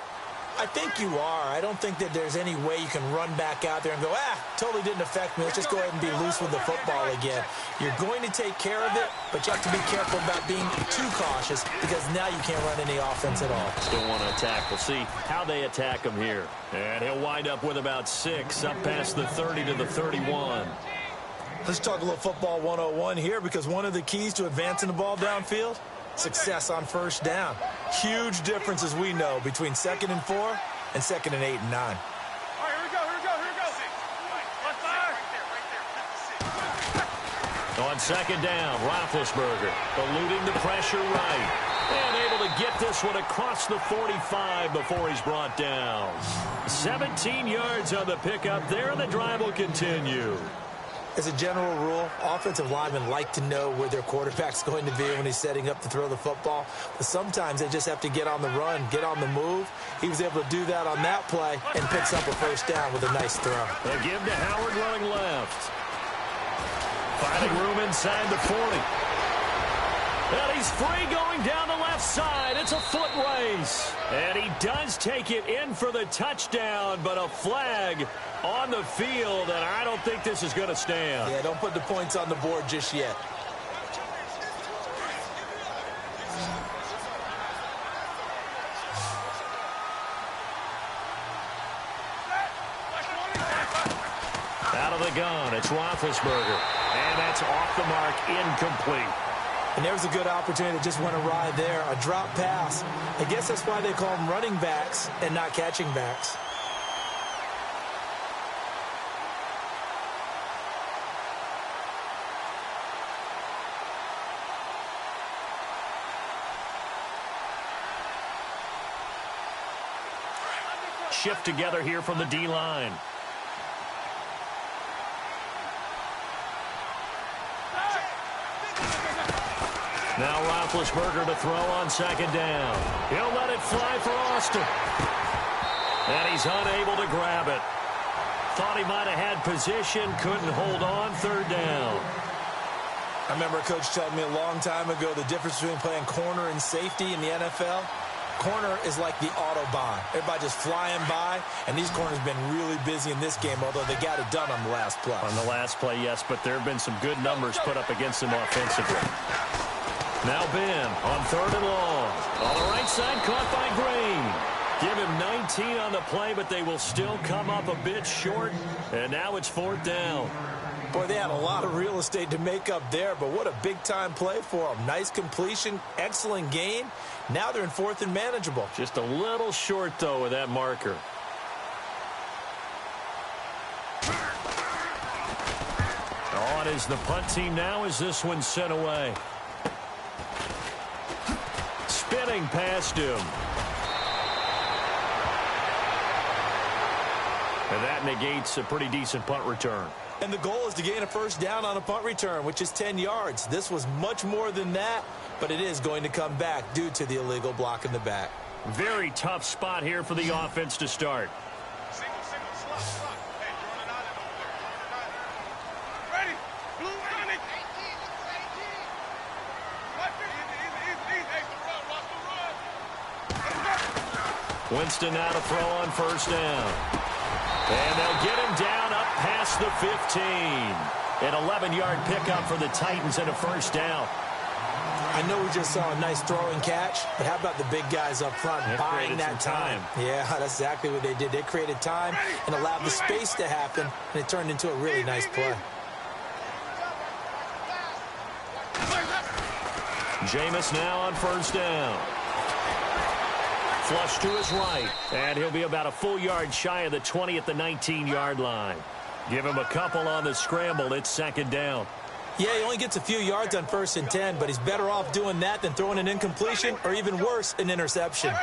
I think you are. I don't think that there's any way you can run back out there and go, totally didn't affect me. Let's just go ahead and be loose with the football again. You're going to take care of it, but you have to be careful about being too cautious because now you can't run any offense at all. Still want to attack. We'll see how they attack him here. And he'll wind up with about 6 up past the 30 to the 31. Let's talk a little football 101 here because one of the keys to advancing the ball downfield, success on first down. Huge difference, as we know, between 2nd and 4 and 2nd and 8 and 9. All right, here we go. On 2nd down, Roethlisberger eluding the pressure right. And able to get this one across the 45 before he's brought down. 17 yards on the pickup there, and the drive will continue. As a general rule, offensive linemen like to know where their quarterback's going to be when he's setting up to throw the football. But sometimes they just have to get on the run, get on the move. He was able to do that on that play and picks up a first down with a nice throw. They give to Howard running left. Finding room inside the 40. And he's free going down the left side. It's a foot race. And he does take it in for the touchdown, but a flag on the field, and I don't think this is going to stand. Yeah, don't put the points on the board just yet. Out of the gun, it's Roethlisberger. And that's off the mark, incomplete. And there was a good opportunity that just went awry there. A drop pass. I guess that's why they call them running backs and not catching backs. Shift together here from the D-line. Now Roethlisberger to throw on 2nd down. He'll let it fly for Austin. And he's unable to grab it. Thought he might have had position, couldn't hold on, 3rd down. I remember a coach telling me a long time ago the difference between playing corner and safety in the NFL. Corner is like the Autobahn. Everybody just flying by, and these corners have been really busy in this game, although they got it done on the last play. On the last play, yes, but there have been some good numbers put up against them offensively. Now Ben on 3rd and long. On the right side, caught by Green. Give him 19 on the play, but they will still come up a bit short. And now it's 4th down. Boy, they had a lot of real estate to make up there, but what a big-time play for them. Nice completion, excellent gain. Now they're in 4th and manageable. Just a little short, though, with that marker. is the punt team now as this one's sent away. Spinning past him. And that negates a pretty decent punt return. And the goal is to gain a first down on a punt return, which is 10 yards. This was much more than that, but it is going to come back due to the illegal block in the back. Very tough spot here for the offense to start. Single, slot. Hey, you're on an island over there. You're on an island. Ready? Blue Sonic. 18, look for 18. Easy. Hey, run, watch the run. Winston now to throw on first down. And they'll get him down up past the 15. An 11-yard pickup for the Titans and a first down. I know we just saw a nice throwing catch, but how about the big guys up front buying that time? Yeah, that's exactly what they did. They created time and allowed the space to happen, and it turned into a really nice play. Jameis now on first down. Flush to his right, and he'll be about a full yard shy of the 20 at the 19-yard line. Give him a couple on the scramble. It's second down. Yeah, he only gets a few yards on 1st and 10, but he's better off doing that than throwing an incompletion or even worse, an interception.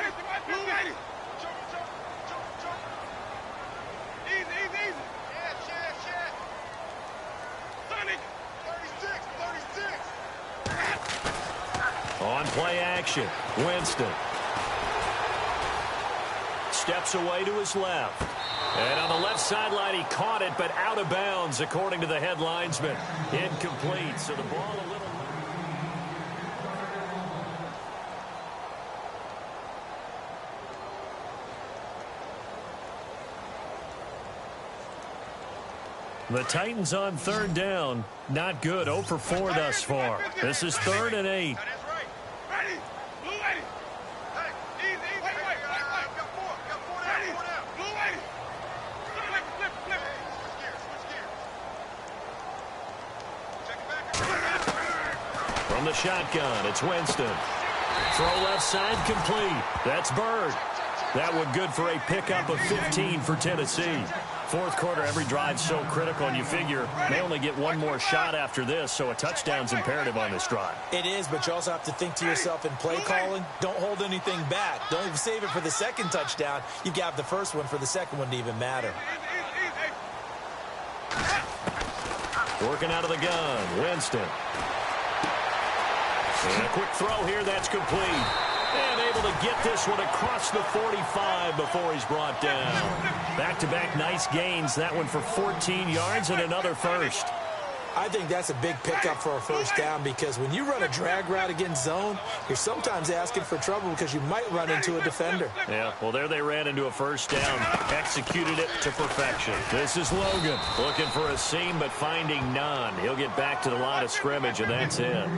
On play action, Winston. Steps away to his left. And on the left sideline, he caught it, but out of bounds, according to the head linesman. Incomplete, so the ball a little... The Titans on third down. Not good. 0 for 4 thus far. This is 3rd and 8. From the shotgun, it's Winston. Throw left side complete. That's Bird. That one good for a pickup of 15 for Tennessee. Fourth quarter, every drive so critical, and you figure they only get one more shot after this, so a touchdown's imperative on this drive. It is, but you also have to think to yourself in play calling, don't hold anything back. Don't even save it for the second touchdown. You've got the first one for the second one to even matter. Working out of the gun, Winston. And a quick throw here, that's complete. And able to get this one across the 45 before he's brought down. Back-to-back nice gains. That one for 14 yards and another first. I think that's a big pickup for a first down because when you run a drag route against zone, you're sometimes asking for trouble because you might run into a defender. Yeah, well, there they ran into a first down. Executed it to perfection. This is Logan looking for a seam but finding none. He'll get back to the line of scrimmage, and that's it.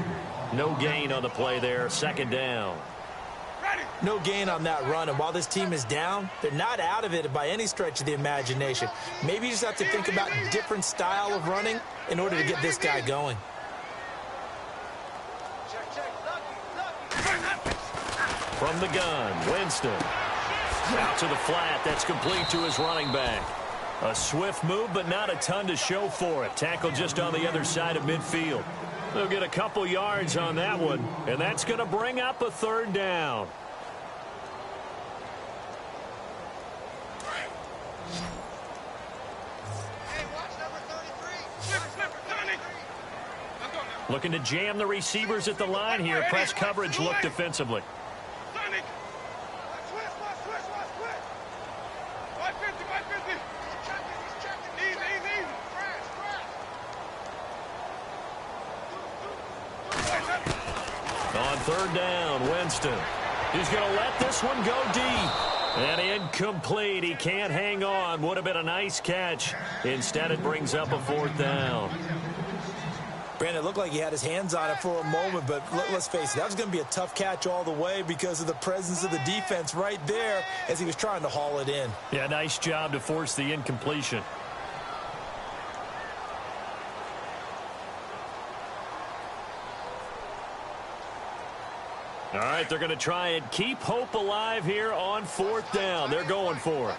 No gain on the play there. Second down. No gain on that run, and while this team is down, they're not out of it by any stretch of the imagination. Maybe you just have to think about a different style of running in order to get this guy going. From the gun, Winston. Out to the flat. That's complete to his running back. A swift move, but not a ton to show for it. Tackle just on the other side of midfield. They'll get a couple yards on that one, and that's going to bring up a third down. Looking to jam the receivers at the line here. Press coverage look defensively. On third down, Winston. He's going to let this one go deep. And incomplete. He can't hang on. Would have been a nice catch. Instead, it brings up a fourth down. Brandon, it looked like he had his hands on it for a moment, but let's face it, that was going to be a tough catch all the way because of the presence of the defense right there as he was trying to haul it in. Yeah, nice job to force the incompletion. All right, they're going to try and keep hope alive here on fourth down. They're going for it.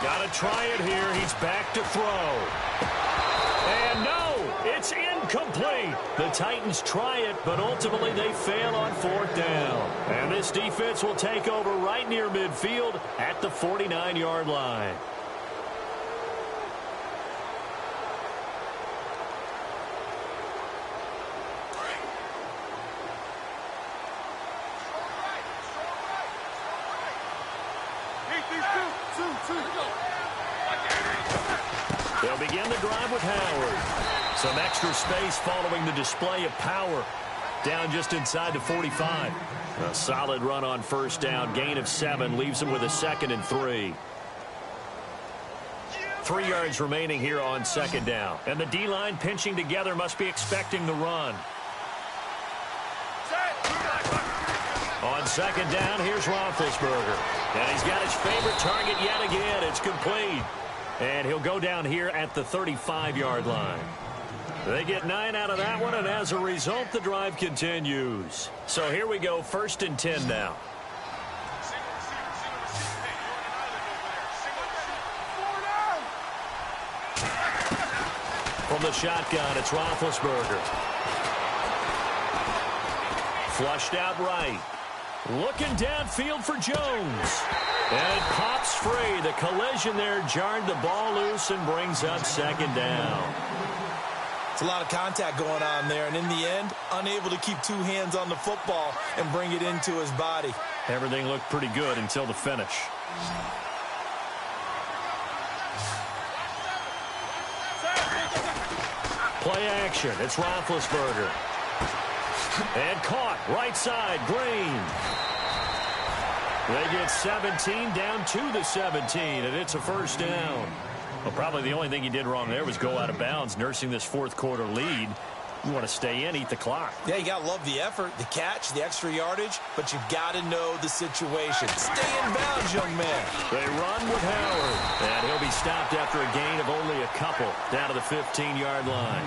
Got to try it here. He's back to throw. And no, it's incomplete. The Titans try it, but ultimately they fail on 4th down. And this defense will take over right near midfield at the 49-yard line. They'll begin the drive with Howard. Some extra space following the display of power. Down just inside the 45. A solid run on 1st down. Gain of 7 leaves them with a 2nd and 3. 3 yards remaining here on 2nd down. And the D-line pinching together must be expecting the run. On 2nd down, here's Roethlisberger. And he's got his favorite target yet again. It's complete. And he'll go down here at the 35-yard line. They get 9 out of that one, and as a result, the drive continues. So here we go, 1st and 10 now. From the shotgun, it's Roethlisberger. Flushed out right. Looking downfield for Jones. And it pops free. The collision there jarred the ball loose and brings up 2nd down. It's a lot of contact going on there, and in the end, unable to keep 2 hands on the football and bring it into his body. Everything looked pretty good until the finish. Play action. It's Roethlisberger. And caught. Right side. Green. They get 17 down to the 17, and it's a 1st down. Well, probably the only thing he did wrong there was go out of bounds, nursing this 4th quarter lead. You want to stay in, eat the clock. Yeah, you got to love the effort, the catch, the extra yardage, but you got to know the situation. Stay in bounds, young man. They run with Howard, and he'll be stopped after a gain of only a couple down to the 15-yard line.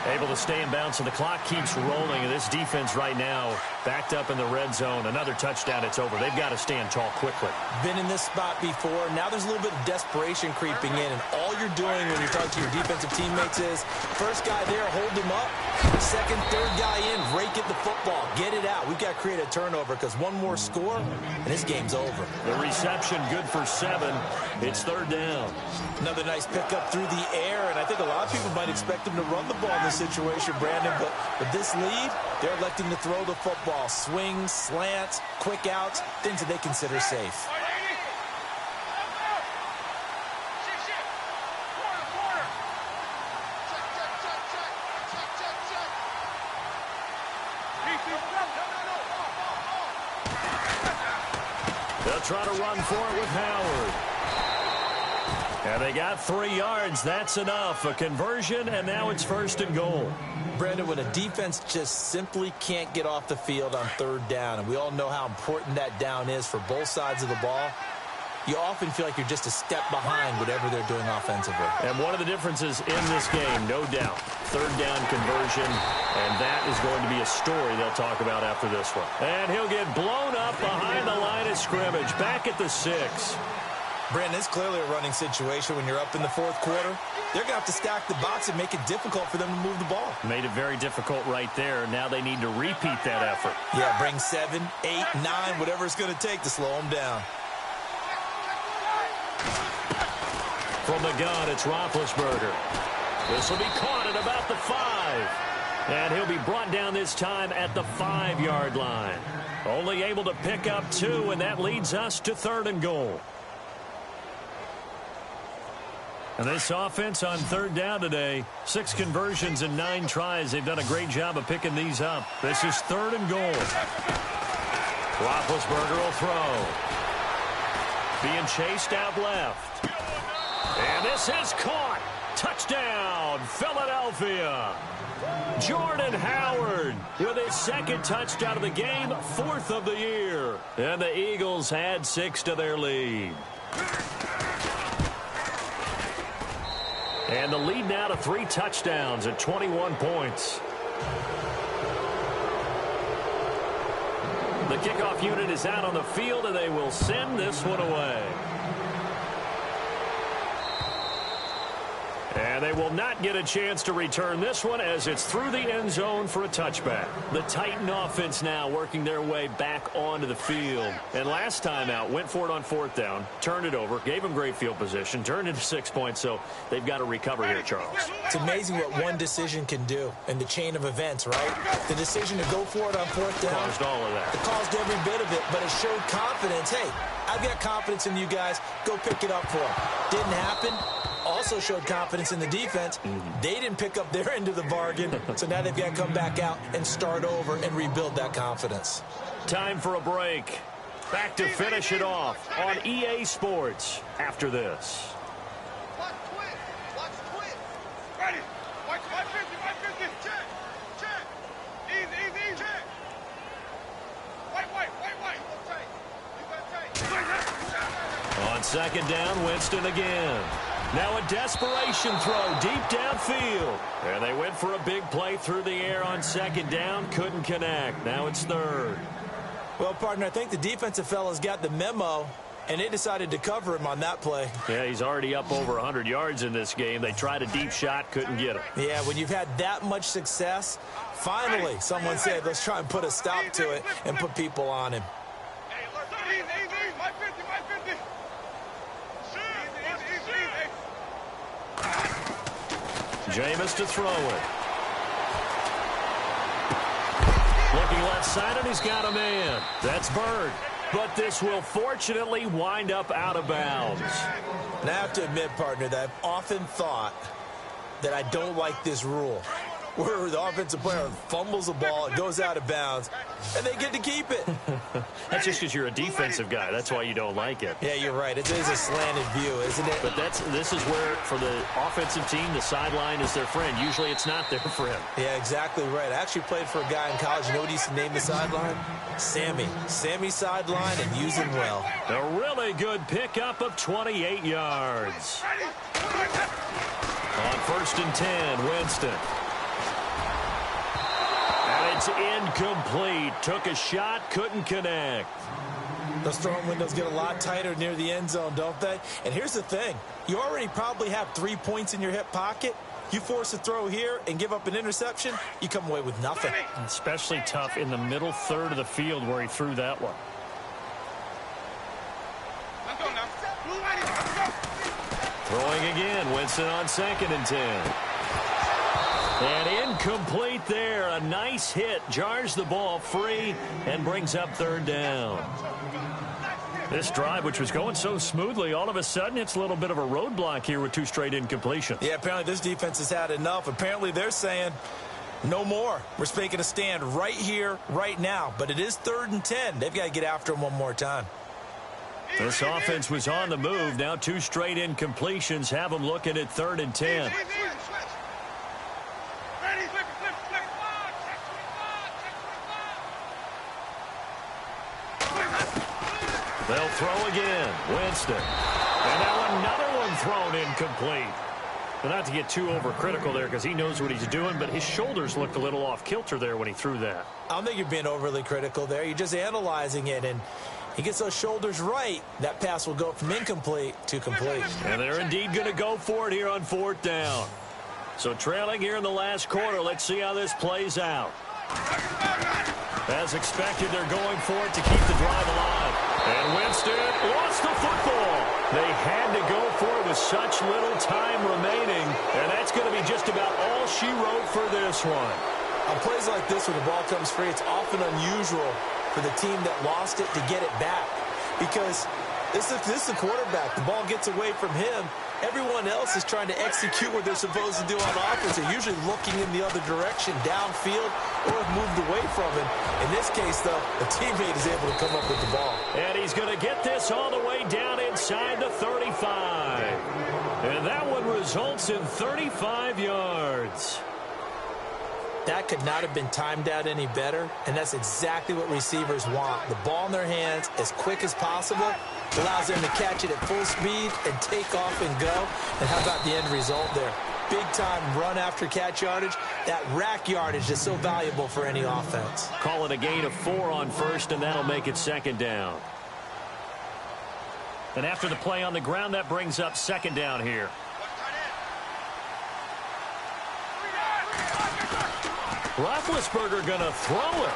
Able to stay in bounds, so the clock keeps rolling, and this defense right now backed up in the red zone. Another touchdown, it's over. They've got to stand tall quickly. Been in this spot before. Now there's a little bit of desperation creeping in, and all you're doing when you're talking to your defensive teammates is, first guy there, hold him up. Second, third guy in, rake at the football. Get it out. We've got to create a turnover because one more score, and this game's over. The reception good for 7. It's 3rd down. Another nice pickup through the air, and I think a lot of people might expect him to run the ball in this situation, Brandon, but with this lead, they're electing to throw the football. Swings, slants, quick outs, things that they consider safe. They'll try to run for it with Howard. And they got 3 yards. That's enough. A conversion, and now it's 1st and goal. Brandon, when a defense just simply can't get off the field on 3rd down, and we all know how important that down is for both sides of the ball, you often feel like you're just a step behind whatever they're doing offensively. And one of the differences in this game, no doubt, 3rd down conversion, and that is going to be a story they'll talk about after this one. And he'll get blown up behind the line of scrimmage, back at the 6. Brandon, it's clearly a running situation when you're up in the 4th quarter. They're going to have to stack the box and make it difficult for them to move the ball. Made it very difficult right there. Now they need to repeat that effort. Yeah, bring 7, 8, 9, whatever it's going to take to slow them down. From the gun, it's Roethlisberger. This will be caught at about the 5. And he'll be brought down this time at the 5-yard line. Only able to pick up 2, and that leads us to 3rd and goal. And this offense on 3rd down today, 6 conversions and 9 tries. They've done a great job of picking these up. This is 3rd and goal. Roethlisberger will throw. Being chased out left. And this is caught. Touchdown, Philadelphia. Jordan Howard with his 2nd touchdown of the game, 4th of the year. And the Eagles add 6 to their lead. And the lead now to 3 touchdowns at 21 points. The kickoff unit is out on the field, and they will send this one away. And they will not get a chance to return this one as it's through the end zone for a touchback. The Titan offense now working their way back onto the field. And last time out, went for it on 4th down, turned it over, gave them great field position, turned into 6 points, so they've got to recover here, Charles. It's amazing what one decision can do in the chain of events, right? The decision to go for it on 4th down. Caused all of that. It caused every bit of it, but it showed confidence. Hey, I've got confidence in you guys. Go pick it up for them. Didn't happen. Also showed confidence in the defense. They didn't pick up their end of the bargain, so now they've got to come back out and start over and rebuild that confidence. Time for a break. Back to finish it off on EA Sports after this. Watch twist. Watch twist. Ready. Watch 550. 550. Check. Check. Easy. Check. White. On 2nd down, Winston again. Now a desperation throw deep downfield. And they went for a big play through the air on 2nd down. Couldn't connect. Now it's 3rd. Well, partner, I think the defensive fellas got the memo, and they decided to cover him on that play. Yeah, he's already up over 100 yards in this game. They tried a deep shot, couldn't get him. Yeah, when you've had that much success, finally someone said, let's try and put a stop to it and put people on him. Hey, look. Easy. 550. 550. Jameis to throw it. Looking left side, and he's got a man. That's Bird. But this will fortunately wind up out of bounds. And I have to admit, partner, that I've often thought that I don't like this rule, where the offensive player fumbles the ball, it goes out of bounds, and they get to keep it. That's just because you're a defensive guy. That's why you don't like it. Yeah, you're right. It is a slanted view, isn't it? But this is where, for the offensive team, the sideline is their friend. Usually it's not there for him. Yeah, exactly right. I actually played for a guy in college. You know what he used to name the sideline? Sammy. Sammy's sideline, and use him well. A really good pickup of 28 yards. On 1st and 10, Winston. And it's incomplete. Took a shot, couldn't connect. Those throwing windows get a lot tighter near the end zone, don't they? And here's the thing. You already probably have 3 points in your hip pocket. You force a throw here and give up an interception, you come away with nothing. Especially tough in the middle third of the field where he threw that one. Throwing again, Winston on 2nd and 10. And incomplete there. A nice hit. Jars the ball free and brings up 3rd down. This drive, which was going so smoothly, all of a sudden it's a little bit of a roadblock here with 2 straight incompletions. Yeah, apparently this defense has had enough. Apparently they're saying no more. We're making a stand right here, right now. But it is 3rd and 10. They've got to get after him one more time. This offense was on the move. Now 2 straight incompletions have them looking at 3rd and 10. They'll throw again. Winston. And now another one thrown incomplete. But not to get too overcritical there because he knows what he's doing, but his shoulders looked a little off kilter there when he threw that. I don't think you're being overly critical there. You're just analyzing it, and he gets those shoulders right. That pass will go from incomplete to complete. And they're indeed going to go for it here on 4th down. So trailing here in the last quarter. Let's see how this plays out. As expected, they're going for it to keep the drive alive. And Winston lost the football. They had to go for it with such little time remaining. And that's going to be just about all she wrote for this one. On plays like this, when the ball comes free, it's often unusual for the team that lost it to get it back. Because this is the quarterback. The ball gets away from him. Everyone else is trying to execute what they're supposed to do on offense. They're usually looking in the other direction, downfield, or have moved away from him. In this case, though, the teammate is able to come up with the ball. And he's going to get this all the way down inside the 35. And that one results in 35 yards. That could not have been timed out any better, and that's exactly what receivers want. The ball in their hands as quick as possible allows them to catch it at full speed and take off and go. And how about the end result there? Big-time run after catch yardage. That rack yardage is so valuable for any offense. Call it a gain of 4 on 1st, and that'll make it 2nd down. And after the play on the ground, that brings up 2nd down here. Roethlisberger going to throw it.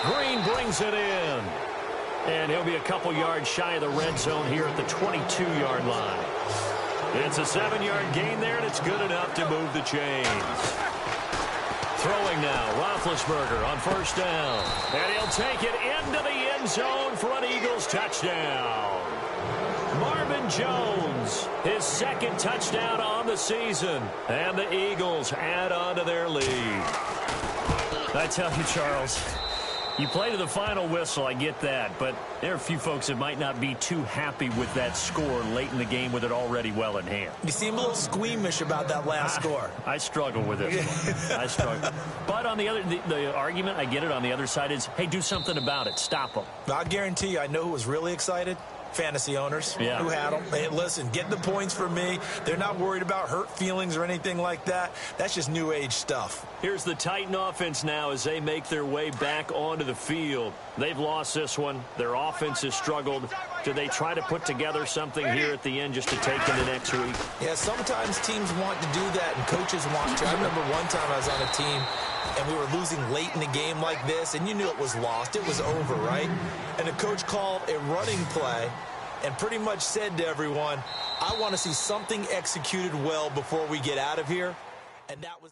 Green brings it in. And he'll be a couple yards shy of the red zone here at the 22-yard line. It's a 7-yard gain there, and it's good enough to move the chains. Throwing now, Roethlisberger on first down. And he'll take it into the end zone for an Eagles touchdown. Marvin Jones, his second touchdown on the season. And the Eagles add on to their lead. I tell you, Charles, you play to the final whistle, I get that, but there are a few folks that might not be too happy with that score late in the game with it already well in hand. You seem a little squeamish about that last score. I struggle with it. I struggle. But on the argument, I get it, on the other side is, hey, do something about it. Stop them. I guarantee you, I know who was really excited. Fantasy owners who had them. Hey, listen, get the points for me. They're not worried about hurt feelings or anything like that. That's just new age stuff. Here's the Titan offense now as they make their way back onto the field. They've lost this one. Their offense has struggled. Do they try to put together something here at the end just to take into next week? Yeah, sometimes teams want to do that and coaches want to. I remember one time I was on a team and we were losing late in the game like this, and you knew it was lost. It was over, right? And the coach called a running play and pretty much said to everyone, I want to see something executed well before we get out of here. And that was...